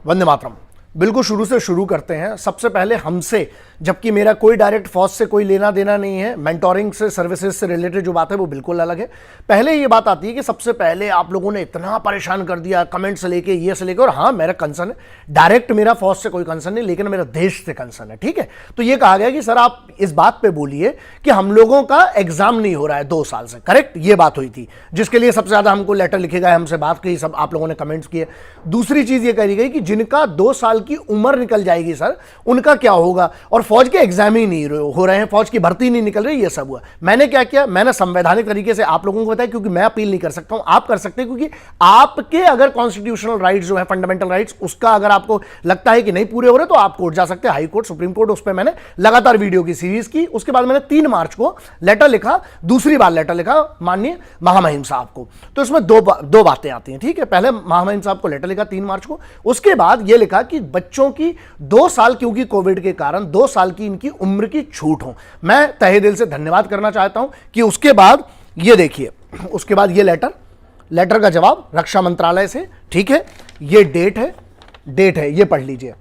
वंदे मातरम। बिल्कुल शुरू से शुरू करते हैं। सबसे पहले हमसे, जबकि मेरा कोई डायरेक्ट फौज से कोई लेना देना नहीं है, मेंटोरिंग से, सर्विसेज से रिलेटेड जो बात है वो बिल्कुल अलग है। पहले ये बात आती है कि सबसे पहले आप लोगों ने इतना परेशान कर दिया कमेंट से लेके, ये से लेके, और हाँ मेरा कंसर्न है, डायरेक्ट मेरा फौज से कोई कंसर्न नहीं, लेकिन मेरा देश से कंसर्न है। ठीक है, तो ये कहा गया कि सर आप इस बात पे बोलिए कि हम लोगों का एग्जाम नहीं हो रहा है 2 साल से, करेक्ट? ये बात हुई थी, जिसके लिए सबसे ज्यादा हमको लेटर लिखे गए, हमसे बात की, सब आप लोगों ने कमेंट्स किए। दूसरी चीज ये कही गई कि जिनका 2 साल की उम्र निकल जाएगी सर, उनका क्या होगा, और फौज के एग्जाम ही नहीं हो रहे हैं, फौज की भर्ती नहीं निकल रही, ये सब हुआ। मैंने क्या किया, मैंने संवैधानिक तरीके से आप लोगों को बताया, क्योंकि मैं अपील नहीं कर सकता हूं, आप कर सकते हैं, क्योंकि आपके अगर कॉन्स्टिट्यूशनल राइट्स जो है, फंडामेंटल राइट्स, उसका अगर आपको लगता है कि नहीं पूरे हो रहे, तो आप कोर्ट जा सकते हैं, हाई कोर्ट, सुप्रीम कोर्ट। उस पर मैंने लगातार वीडियो की सीरीज की। उसके बाद मैंने 3 मार्च को लेटर लिखा, दूसरी बार लेटर लिखा माननीय महामहिम साहब को। तो इसमें दो बातें आती हैं। ठीक है, पहले महामहिम साहब को लेटर लिखा 3 मार्च को, उसके बाद यह लिखा कि बच्चों की 2 साल, क्योंकि कोविड के कारण 2 साल की इनकी उम्र की छूट हो। मैं तहे दिल से धन्यवाद करना चाहता हूं कि उसके बाद ये देखिए, उसके बाद ये लेटर का जवाब रक्षा मंत्रालय से। ठीक है, ये डेट है, ये पढ़ लीजिए।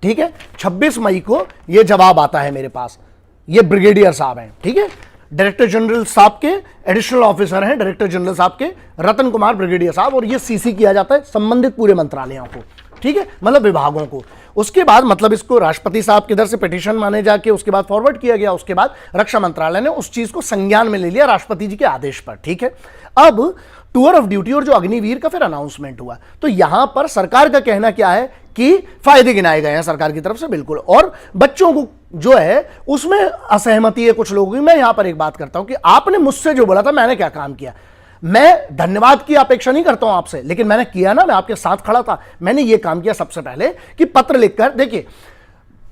ठीक है, 26 मई को ये जवाब आता है मेरे पास। ये ब्रिगेडियर साहब हैं, ठीक है, डायरेक्टर जनरल साहब के एडिशनल ऑफिसर हैं, डायरेक्टर जनरल साहब के रतन कुमार ब्रिगेडियर साहब, और ये सीसी किया जाता है संबंधित पूरे मंत्रालयों को। ठीक है, मतलब विभागों को। उसके बाद मतलब इसको राष्ट्रपति साहब की तरफ से पिटीशन माने जाके उसके बाद फॉरवर्ड किया गया। उसके बाद रक्षा मंत्रालय ने उस चीज को संज्ञान में ले लिया राष्ट्रपति जी के आदेश पर। ठीक है, अब टूर ऑफ ड्यूटी और जो अग्निवीर का फिर अनाउंसमेंट हुआ, तो यहां पर सरकार का कहना क्या है कि फायदे गिनाए गए हैं सरकार की तरफ से, बिल्कुल, और बच्चों को जो है उसमें असहमति है कुछ लोगों की। मैं यहां पर एक बात करता हूं कि आपने मुझसे जो बोला था, मैंने क्या काम किया। मैं धन्यवाद की अपेक्षा नहीं करता हूं आपसे, लेकिन मैंने किया ना, मैं आपके साथ खड़ा था। मैंने यह काम किया सबसे पहले कि पत्र लिखकर, देखिए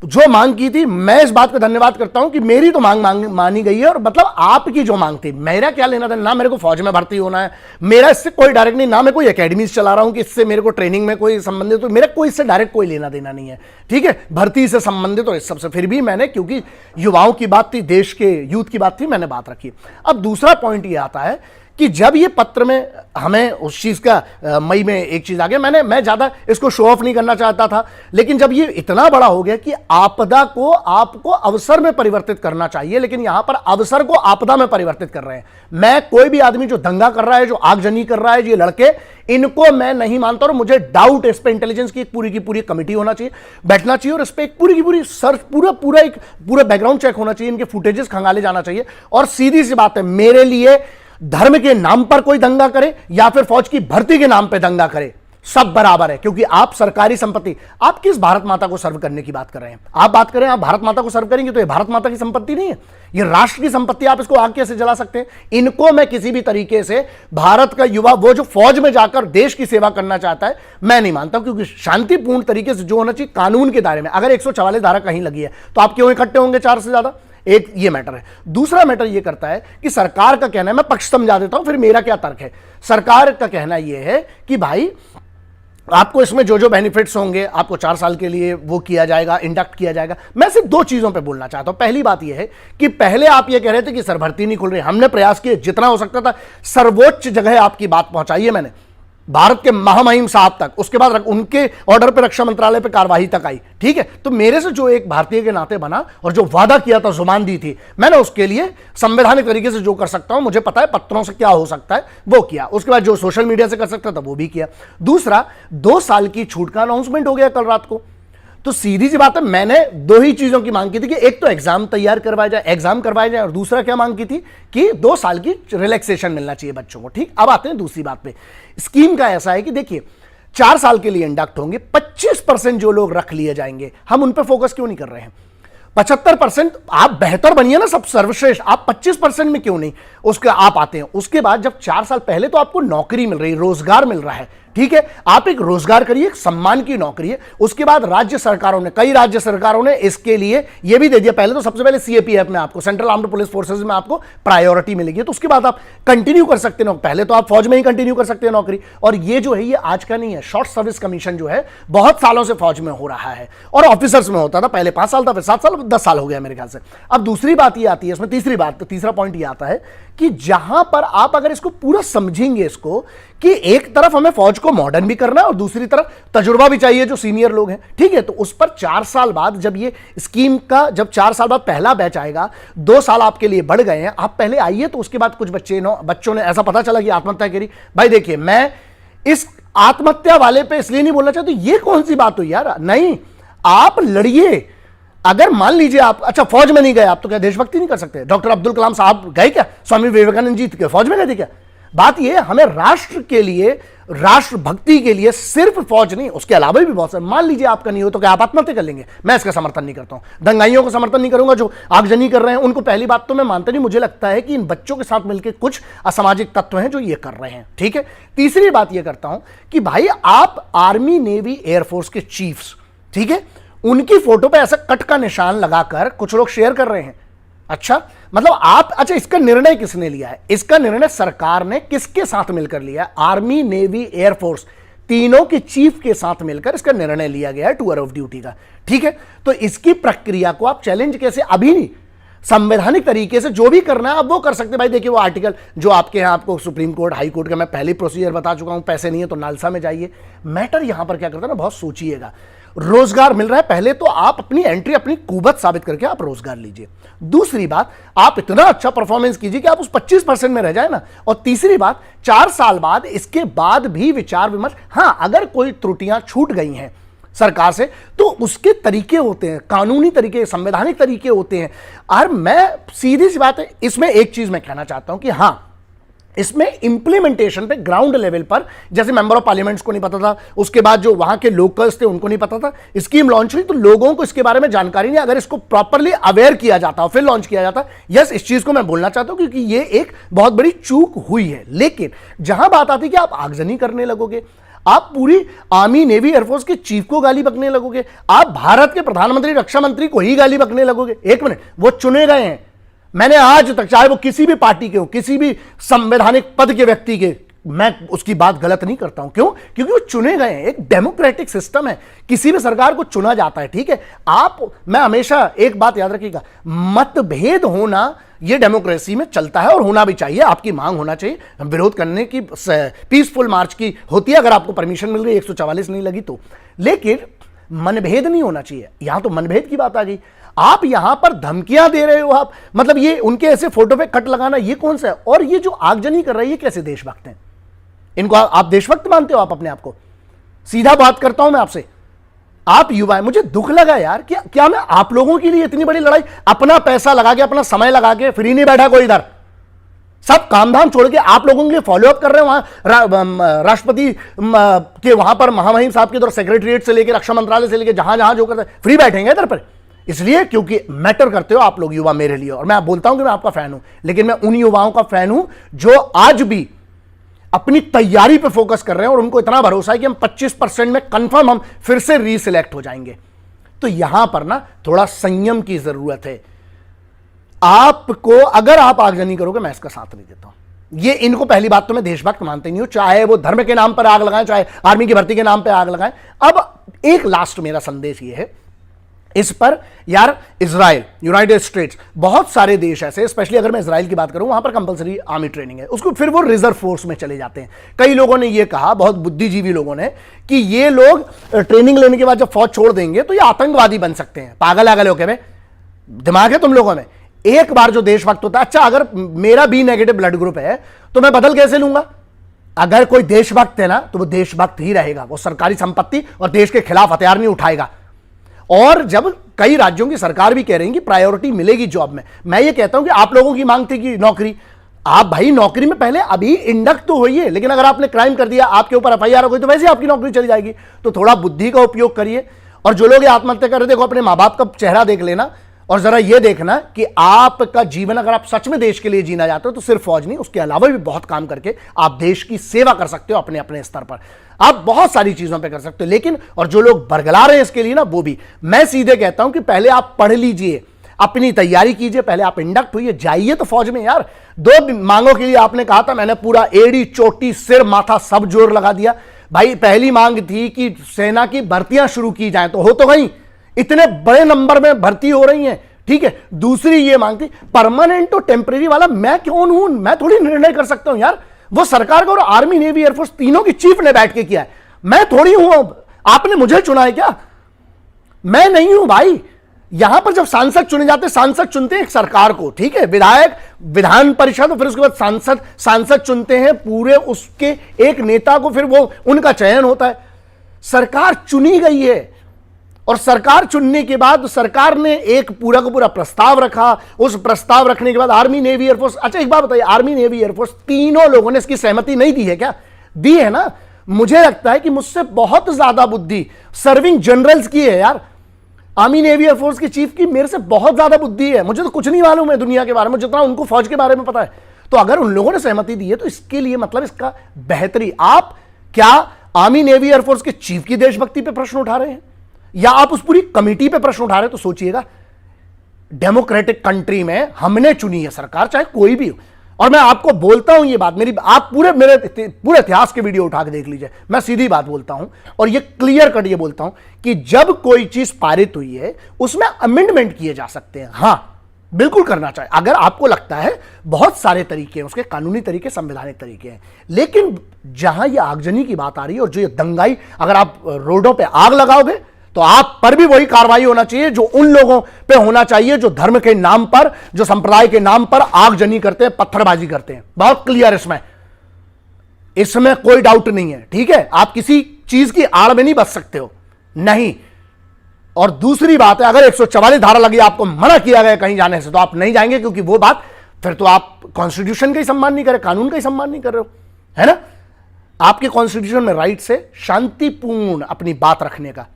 जो मांग की थी, मैं इस बात का धन्यवाद करता हूं कि मेरी तो मांग मानी गई है, और मतलब आपकी जो मांग थी, मेरा क्या लेना था, ना मेरे को फौज में भर्ती होना है, मेरा इससे कोई डायरेक्ट नहीं, ना मैं कोई एकेडमीज चला रहा हूं कि इससे मेरे को ट्रेनिंग में कोई संबंधित, तो मेरा कोई इससे डायरेक्ट कोई लेना देना नहीं है। ठीक है, भर्ती से संबंधित और इस सबसे, फिर भी मैंने, क्योंकि युवाओं की बात थी, देश के यूथ की बात थी, मैंने बात रखी। अब दूसरा पॉइंट ये आता है कि जब ये पत्र में हमें उस चीज का मई में एक चीज आ गया, मैं ज्यादा इसको शो ऑफ नहीं करना चाहता था, लेकिन जब ये इतना बड़ा हो गया कि आपदा को आपको अवसर में परिवर्तित करना चाहिए, लेकिन यहां पर अवसर को आपदा में परिवर्तित कर रहे हैं। मैं कोई भी आदमी जो दंगा कर रहा है, जो आगजनी कर रहा है, ये लड़के, इनको मैं नहीं मानता, और मुझे डाउट है इस पे इंटेलिजेंस की एक पूरी कमिटी होना चाहिए, बैठना चाहिए, और इस पे एक पूरी सर्च, पूरा बैकग्राउंड चेक होना चाहिए, इनके फुटेजेस खंगाले जाना चाहिए। और सीधी सी बात है, मेरे लिए धर्म के नाम पर कोई दंगा करे या फिर फौज की भर्ती के नाम पर दंगा करे, सब बराबर है, क्योंकि आप सरकारी संपत्ति, आप किस भारत माता को सर्व करने की बात कर रहे हैं? आप बात करें, आप भारत माता को सर्व करेंगे तो ये भारत माता की संपत्ति नहीं है, ये राष्ट्र की संपत्ति। आप इसको आग कैसे जला सकते हैं? इनको मैं किसी भी तरीके से, भारत का युवा वो जो फौज में जाकर देश की सेवा करना चाहता है, मैं नहीं मानता, क्योंकि शांतिपूर्ण तरीके से जो होना चाहिए कानून के दायरे में। अगर 144 धारा कहीं लगी है तो आप क्यों इकट्ठे होंगे 4 से ज्यादा? एक ये मैटर है। दूसरा मैटर ये करता है कि सरकार का कहना है, मैं पक्ष समझा देता हूं, फिर मेरा क्या तर्क है। सरकार का कहना यह है कि भाई आपको इसमें जो बेनिफिट्स होंगे, आपको 4 साल के लिए वो किया जाएगा, इंडक्ट किया जाएगा। मैं सिर्फ 2 चीजों पे बोलना चाहता हूं। पहली बात यह है कि पहले आप ये कह रहे थे कि सर भर्ती नहीं खुल रही, हमने प्रयास किए जितना हो सकता था, सर्वोच्च जगह आपकी बात पहुंचाई है मैंने, भारत के महामहिम साहब तक, उसके बाद उनके ऑर्डर पे रक्षा मंत्रालय पे कार्यवाही तक आई। ठीक है, तो मेरे से जो एक भारतीय के नाते बना और जो वादा किया था, जुबान दी थी, मैंने उसके लिए संवैधानिक तरीके से जो कर सकता हूं, मुझे पता है पत्रों से क्या हो सकता है, वो किया। उसके बाद जो सोशल मीडिया से कर सकता था वो भी किया। दूसरा, 2 साल की छूट का अनाउंसमेंट हो गया कल रात को। तो सीधी सी बात है, मैंने 2 ही चीजों की मांग की थी कि एक तो एग्जाम करवाया जाए, और दूसरा क्या मांग की थी कि 2 साल की रिलैक्सेशन मिलना चाहिए बच्चों को। ठीक, अब आते हैं दूसरी बात पे। स्कीम का ऐसा है कि देखिए 4 साल के लिए इंडक्ट होंगे, 25% जो लोग रख लिए जाएंगे, हम उन पर फोकस क्यों नहीं कर रहे हैं? 75% आप बेहतर बनिए ना, सब सर्वश्रेष्ठ, आप 25% में क्यों नहीं उसके आप आते हैं? उसके बाद जब 4 साल पहले तो आपको नौकरी मिल रही है, रोजगार मिल रहा है, ठीक है, आप एक रोजगार करिए, एक सम्मान की नौकरी है। उसके बाद राज्य सरकारों ने, कई राज्य सरकारों ने इसके लिए यह भी दे दिया, पहले तो सबसे पहले सीएपीएफ में आपको, सेंट्रल आर्म्ड पुलिस फोर्सेज में आपको प्रायोरिटी मिलेगी, तो उसके बाद आप कंटिन्यू कर सकते हैं। पहले तो आप फौज में ही कंटिन्यू कर सकते हैं नौकरी, और ये जो है ये आज का नहीं है। शॉर्ट सर्विस कमीशन जो है बहुत सालों से फौज में हो रहा है, और ऑफिसर्स में होता था, पहले 5 साल था, फिर 7 साल, 10 साल हो गया मेरे ख्याल से। अब दूसरी बात ये आती है इसमें, तीसरा पॉइंट ये आता है कि जहां पर आप अगर इसको पूरा समझेंगे इसको कि एक तरफ हमें फौज को मॉडर्न भी करना है और दूसरी तरफ तजुर्बा भी चाहिए जो सीनियर लोग हैं, ठीक है। तो उस पर 4 साल बाद जब ये स्कीम का जब 4 साल बाद पहला बैच आएगा, 2 साल आपके लिए बढ़ गए हैं, आप पहले आइए। तो उसके बाद कुछ बच्चों ने ऐसा पता चला कि आत्महत्या करी। भाई देखिए, मैं इस आत्महत्या वाले पे इसलिए नहीं बोलना चाहता, ये कौन सी बात हुई यार, नहीं, आप लड़िए। अगर मान लीजिए आप अच्छा फौज में नहीं गए, आप तो क्या देशभक्ति नहीं कर सकते? डॉक्टर अब्दुल कलाम साहब गए क्या? स्वामी विवेकानंद जी फौज में गए थे क्या? बात यह हमें राष्ट्र के लिए, राष्ट्रभक्ति के लिए सिर्फ फौज नहीं, उसके अलावा भी बहुत सारे। मान लीजिए आपका नहीं हो तो क्या आप आत्महत्या कर लेंगे? मैं इसका समर्थन नहीं करता हूं। दंगाइयों को समर्थन नहीं करूंगा जो आगजनी कर रहे हैं उनको। पहली बात तो मैं मानता नहीं, मुझे लगता है कि इन बच्चों के साथ मिलकर कुछ असामाजिक तत्व हैं जो ये कर रहे हैं, ठीक है। तीसरी बात यह करता हूं कि भाई आप आर्मी, नेवी, एयरफोर्स के चीफ्स, ठीक है, उनकी फोटो पे ऐसा कट का निशान लगाकर कुछ लोग शेयर कर रहे हैं। अच्छा, मतलब आप, अच्छा इसका निर्णय किसने लिया है? इसका निर्णय सरकार ने किसके साथ मिलकर लिया है? आर्मी, नेवी, एयरफोर्स, तीनों के चीफ के साथ मिलकर इसका निर्णय लिया गया है टूर ऑफ ड्यूटी का, ठीक है। तो इसकी प्रक्रिया को आप चैलेंज कैसे, अभी नहीं, संवैधानिक तरीके से जो भी करना है आप वो कर सकते हैं। भाई देखिए, वो आर्टिकल जो आपके यहाँ आपको सुप्रीम कोर्ट, हाई कोर्ट का मैं पहले प्रोसीजर बता चुका हूं, पैसे नहीं है तो नालसा में जाइए। मैटर यहां पर क्या करता है ना, बहुत सोचिएगा। रोजगार मिल रहा है, पहले तो आप अपनी एंट्री, अपनी कुवत साबित करके आप रोजगार लीजिए। दूसरी बात, आप इतना अच्छा परफॉर्मेंस कीजिए कि आप उस 25% में रह जाए ना। और तीसरी बात, 4 साल बाद इसके बाद भी विचार विमर्श, हां अगर कोई त्रुटियां छूट गई हैं सरकार से तो उसके तरीके होते हैं, कानूनी तरीके, संवैधानिक तरीके होते हैं। और मैं सीधी सी बात है, इसमें एक चीज मैं कहना चाहता हूं कि हां, इसमें इंप्लीमेंटेशन पे ग्राउंड लेवल पर, जैसे मेंबर ऑफ पार्लियामेंट्स को नहीं पता था, उसके बाद जो वहां के लोकल्स थे उनको नहीं पता था, स्कीम लॉन्च हुई तो लोगों को इसके बारे में जानकारी नहीं। अगर इसको प्रॉपरली अवेयर किया जाता, फिर लॉन्च किया जाता, यस, इस चीज को मैं बोलना चाहता हूं क्योंकि ये एक बहुत बड़ी चूक हुई है। लेकिन जहां बात आती कि आप आगजनी करने लगोगे, आप पूरी आर्मी, नेवी, एयरफोर्स के चीफ को गाली बकने लगोगे, आप भारत के प्रधानमंत्री, रक्षा मंत्री को ही गाली बकने लगोगे। एक मिनट, वो चुने गए हैं। मैंने आज तक, चाहे वो किसी भी पार्टी के हो, किसी भी संवैधानिक पद के व्यक्ति के, मैं उसकी बात गलत नहीं करता हूं। क्यों? क्योंकि वो चुने गए हैं। एक डेमोक्रेटिक सिस्टम है, किसी भी सरकार को चुना जाता है, ठीक है। मैं हमेशा एक बात याद रखिएगा, मतभेद होना ये डेमोक्रेसी में चलता है और होना भी चाहिए। आपकी मांग होना चाहिए, विरोध करने की पीसफुल मार्च की होती है अगर आपको परमिशन मिल रही है, 144 नहीं लगी तो। लेकिन मनभेद नहीं होना चाहिए। यहां तो मनभेद की बात आ गई। आप यहां पर धमकियां दे रहे हो, आप मतलब ये उनके ऐसे फोटो पे कट लगाना, ये कौन सा है? और ये जो आगजनी कर रहा है, ये कैसे देशभक्त हैं? इनको आप देशभक्त मानते हो? आप अपने आप को, सीधा बात करता हूं मैं आपसे, आप युवा हैं, मुझे दुख लगा यार, क्या मैं आप लोगों के लिए इतनी बड़ी लड़ाई, अपना पैसा लगा के, अपना समय लगा के, फ्री नहीं बैठा कोई इधर, सब काम धाम छोड़ के आप लोगों के लिए फॉलोअप कर रहे हैं। वहां राष्ट्रपति के वहां पर महामहिम साहब के द्वारा सेक्रेटरीट से लेकर रक्षा मंत्रालय से लेकर जहां जहां जो करते हैं, फ्री बैठेंगे इधर पर, इसलिए क्योंकि मैटर करते हो आप लोग युवा मेरे लिए। और मैं बोलता हूं कि मैं आपका फैन हूं, लेकिन मैं उन युवाओं का फैन हूं जो आज भी अपनी तैयारी पे फोकस कर रहे हैं और उनको इतना भरोसा है कि हम 25% में कंफर्म हम फिर से रीसिलेक्ट हो जाएंगे। तो यहां पर ना थोड़ा संयम की जरूरत है। आपको, अगर आप आगजनी करोगे, मैं इसका साथ नहीं देता हूं। ये इनको पहली बात तो मैं देशभक्त मानते नहीं हूं, चाहे वो धर्म के नाम पर आग लगाएं, चाहे आर्मी की भर्ती के नाम पर आग लगाएं। अब एक लास्ट मेरा संदेश ये है इस पर यार, इजराइल, यूनाइटेड स्टेट्स, बहुत सारे देश ऐसे, स्पेशली अगर मैं इजराइल की बात करूं, वहां पर कंपलसरी आर्मी ट्रेनिंग है, उसको फिर वो रिजर्व फोर्स में चले जाते हैं। कई लोगों ने ये कहा, बहुत बुद्धिजीवी लोगों ने, कि ये लोग ट्रेनिंग लेने के बाद जब फौज छोड़ देंगे तो ये आतंकवादी बन सकते हैं। पागल आगल होके में दिमाग है तुम लोगों में? एक बार जो देशभक्त होता है, अच्छा अगर मेरा बी नेगेटिव ब्लड ग्रुप है तो मैं बदल कैसे लूंगा? अगर कोई देशभक्त है ना तो वो देशभक्त ही रहेगा, वो सरकारी संपत्ति और देश के खिलाफ हथियार नहीं उठाएगा। और जब कई राज्यों की सरकार भी कह रही है कि प्रायोरिटी मिलेगी जॉब में, मैं ये कहता हूं कि आप लोगों की मांग थी कि नौकरी, आप भाई नौकरी में पहले अभी इंडक्ट तो होइए, लेकिन अगर आपने क्राइम कर दिया, आपके ऊपर एफआईआर हो गई, तो वैसे आपकी नौकरी चली जाएगी। तो थोड़ा बुद्धि का उपयोग करिए। और जो लोग आत्महत्या कर रहे, देखो अपने माँ बाप का चेहरा देख लेना और जरा ये देखना कि आपका जीवन, अगर आप सच में देश के लिए जीना चाहते हो, तो सिर्फ फौज नहीं, उसके अलावा भी बहुत काम करके आप देश की सेवा कर सकते हो। अपने अपने स्तर पर आप बहुत सारी चीजों पे कर सकते हो। लेकिन और जो लोग बरगला रहे हैं इसके लिए ना, वो भी मैं सीधे कहता हूं कि पहले आप पढ़ लीजिए, अपनी तैयारी कीजिए, पहले आप इंडक्ट होइए, जाइए तो फौज में। यार 2 मांगों के लिए आपने कहा था, मैंने पूरा एड़ी चोटी सिर माथा सब जोर लगा दिया। भाई पहली मांग थी कि सेना की भर्तियां शुरू की जाए, तो हो तो गई, इतने बड़े नंबर में भर्ती हो रही हैं, ठीक है। दूसरी ये मांग थी परमानेंट और टेम्परेरी वाला, मैं कौन हूं, मैं थोड़ी निर्णय कर सकता हूं यार, वो सरकार का और आर्मी नेवी एयरफोर्स तीनों की चीफ ने बैठ के किया है, मैं थोड़ी हूं, आपने मुझे चुना है क्या, मैं नहीं हूं भाई। यहां पर जब सांसद चुने जाते, सांसद चुनते हैं एक सरकार को, ठीक है, विधायक विधान परिषद, और फिर उसके बाद सांसद चुनते हैं पूरे उसके एक नेता को, फिर वो उनका चयन होता है। सरकार चुनी गई है और सरकार चुनने के बाद सरकार ने एक पूरा का पूरा प्रस्ताव रखा, उस प्रस्ताव रखने के बाद आर्मी नेवी एयरफोर्स, अच्छा एक बात बताइए, आर्मी नेवी एयरफोर्स तीनों लोगों ने इसकी सहमति नहीं दी है क्या? दी है ना। मुझे लगता है कि मुझसे बहुत ज्यादा बुद्धि सर्विंग जनरल्स की है यार, आर्मी नेवी एयरफोर्स की चीफ की मेरे से बहुत ज्यादा बुद्धि है, मुझे तो कुछ नहीं मालूम है दुनिया के बारे में जितना उनको फौज के बारे में पता है। तो अगर उन लोगों ने सहमति दी है तो इसके लिए मतलब इसका बेहतरी, आप क्या आर्मी नेवी एयरफोर्स के चीफ की देशभक्ति पे प्रश्न उठा रहे हैं या आप उस पूरी कमेटी पे प्रश्न उठा रहे हैं? तो सोचिएगा, डेमोक्रेटिक कंट्री में हमने चुनी है सरकार, चाहे कोई भी हो। और मैं आपको बोलता हूं ये बात, मेरी आप मेरे पूरे इतिहास के वीडियो उठा के देख लीजिए, मैं सीधी बात बोलता हूं और ये क्लियर कट ये बोलता हूं कि जब कोई चीज पारित हुई है उसमें अमेंडमेंट किए जा सकते हैं, हां बिल्कुल करना चाहिए, अगर आपको लगता है। बहुत सारे तरीके हैं उसके, कानूनी तरीके, संवैधानिक तरीके हैं, लेकिन जहां ये आगजनी की बात आ रही है और जो ये दंगाई, अगर आप रोडों पे आग लगाओगे तो आप पर भी वही कार्रवाई होना चाहिए जो उन लोगों पे होना चाहिए जो धर्म के नाम पर, जो संप्रदाय के नाम पर आगजनी करते हैं, पत्थरबाजी करते हैं। बहुत क्लियर, इसमें कोई डाउट नहीं है, ठीक है। आप किसी चीज की आड़ में नहीं बच सकते हो, नहीं। और दूसरी बात है, अगर 144 धारा लगी, आपको मना किया गया कहीं जाने से, तो आप नहीं जाएंगे, क्योंकि वो बात फिर तो आप कॉन्स्टिट्यूशन का ही सम्मान नहीं कर रहे, कानून का ही सम्मान नहीं कर रहे हो, है ना। आपके कॉन्स्टिट्यूशन में राइट से शांतिपूर्ण अपनी बात रखने का,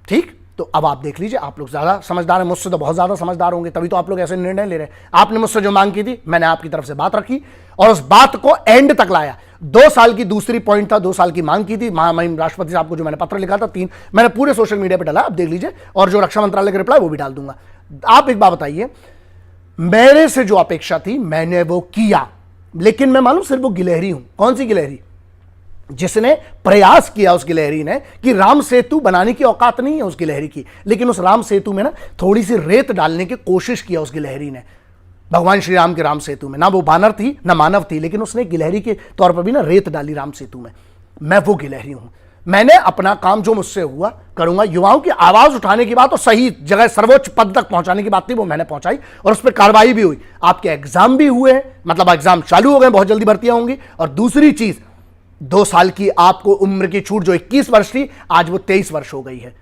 ठीक। तो अब आप देख लीजिए, आप लोग ज्यादा समझदार हैं, मुझसे तो बहुत ज्यादा समझदार होंगे, तभी तो आप लोग ऐसे निर्णय ले रहे हैं। आपने मुझसे जो मांग की थी, मैंने आपकी तरफ से बात रखी और उस बात को एंड तक लाया। 2 साल की दूसरी पॉइंट था, 2 साल की मांग की थी महामहिम राष्ट्रपति साहब को, जो मैंने पत्र लिखा था, 3 मैंने पूरे सोशल मीडिया पे डाला, आप देख लीजिए, और जो रक्षा मंत्रालय का रिप्लाई वो भी डाल दूंगा। आप एक बात बताइए, मेरे से जो अपेक्षा थी मैंने वो किया, लेकिन मैं मालूम सिर्फ वो गिलहरी हूं। कौन सी गिलहरी? जिसने प्रयास किया उस गिलहरी ने कि राम सेतु बनाने की औकात नहीं है उस गिलहरी की, लेकिन उस राम सेतु में ना थोड़ी सी रेत डालने की कोशिश किया उस गिलहरी ने, भगवान श्री राम के राम सेतु में। ना वो बानर थी ना मानव थी, लेकिन उसने गिलहरी के तौर पर भी ना रेत डाली राम सेतु में। मैं वो गिलहरी हूं, मैंने अपना काम जो मुझसे हुआ करूंगा। युवाओं की आवाज उठाने की बात और सही जगह सर्वोच्च पद तक पहुंचाने की बात थी, वो मैंने पहुंचाई और उस पर कार्रवाई भी हुई। आपके एग्जाम भी हुए, मतलब एग्जाम चालू हो गए, बहुत जल्दी भर्तियां होंगी। और दूसरी चीज, 2 साल की आपको उम्र की छूट, जो 21 वर्ष थी आज वो 23 वर्ष हो गई है।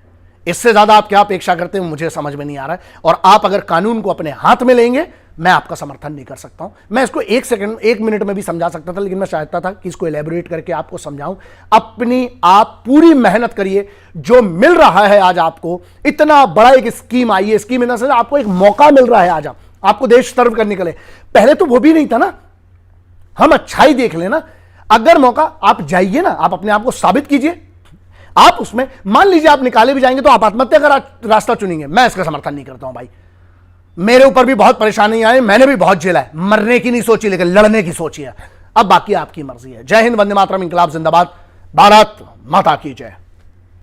इससे ज्यादा आप क्या अपेक्षा करते हैं मुझे समझ में नहीं आ रहा है। और आप अगर कानून को अपने हाथ में लेंगे, मैं आपका समर्थन नहीं कर सकता हूं। मैं इसको 1 मिनट में भी समझा सकता था, लेकिन मैं चाहता था कि इसको एलैबोरेट करके आपको समझाऊं। अपनी आप पूरी मेहनत करिए, जो मिल रहा है आज आपको, इतना बड़ा एक स्कीम आई है, स्कीम इन द सेंस आपको एक मौका मिल रहा है आज आपको देश सर्व करने के लिए। पहले तो वो भी नहीं था ना, हम अच्छाई देख लेना। अगर मौका, आप जाइए ना, आप अपने आप को साबित कीजिए। आप उसमें मान लीजिए आप निकाले भी जाएंगे तो आप आत्महत्या का रास्ता चुनेंगे, मैं इसका समर्थन नहीं करता हूं भाई। मेरे ऊपर भी बहुत परेशानी आई, मैंने भी बहुत झेला है, मरने की नहीं सोची लेकिन लड़ने की सोची है। अब बाकी आपकी मर्जी है। जय हिंद, वंदे मातरम, इंकलाब जिंदाबाद, भारत माता की जय।